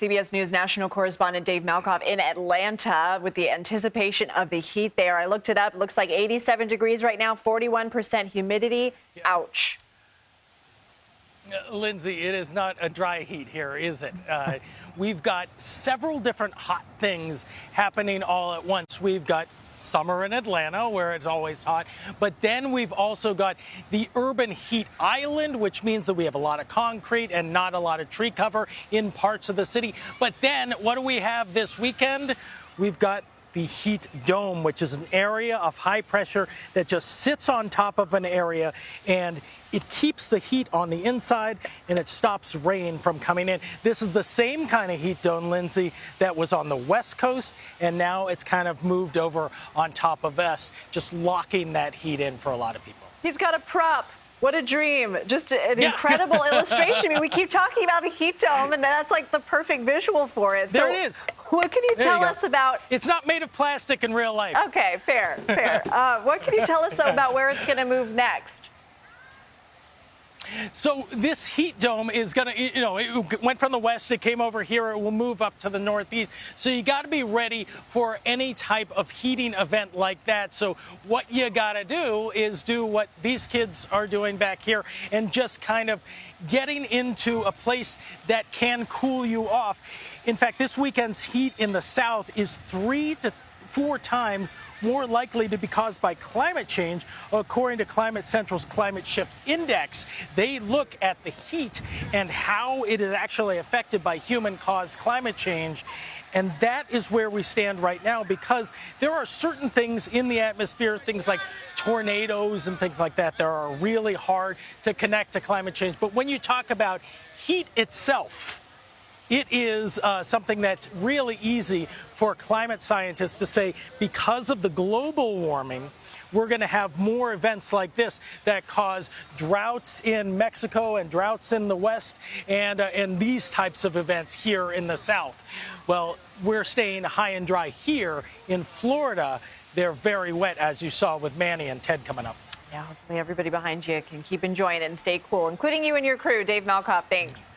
CBS News national correspondent Dave Malkoff in Atlanta with the anticipation of the heat there. I looked it up. It looks like 87 degrees right now, 41% humidity. Ouch. Lindsay, it is not a dry heat here, is it? We've got several different hot things happening all at once. We've got summer in Atlanta, where it's always hot. But then we've also got the urban heat island, which means that we have a lot of concrete and not a lot of tree cover in parts of the city. But then what do we have this weekend? We've got the heat dome, which is an area of high pressure that just sits on top of an area, and it keeps the heat on the inside and it stops rain from coming in. This is the same kind of heat dome, Lindsay, that was on the West Coast, and now it's kind of moved over on top of us, just locking that heat in for a lot of people. He's got a prop. What a dream. Just an incredible illustration. I mean, we keep talking about the heat dome, and that's like the perfect visual for it. There it is. What can you tell us about? It's not made of plastic in real life. Okay, fair. What can you tell us, though, about where it's going to move next? So this heat dome is going to, it went from the west, it came over here, it will move up to the northeast. So you got to be ready for any type of heating event like that. So what you got to do is do what these kids are doing back here and just kind of getting into a place that can cool you off. In fact, this weekend's heat in the south is 3 to 4 times more likely to be caused by climate change, according to Climate Central's Climate Shift Index. They look at the heat and how it is actually affected by human-caused climate change. And that is where we stand right now, because there are certain things in the atmosphere, things like tornadoes and things like that are really hard to connect to climate change. But when you talk about heat itself, it is something that's really easy for climate scientists to say, because of the global warming, we're going to have more events like this that cause droughts in Mexico and droughts in the West and these types of events here in the South. Well, we're staying high and dry here in Florida. They're very wet, as you saw with Manny and Ted coming up. Yeah, hopefully everybody behind you can keep enjoying it and stay cool, including you and your crew. Dave Malkoff, thanks.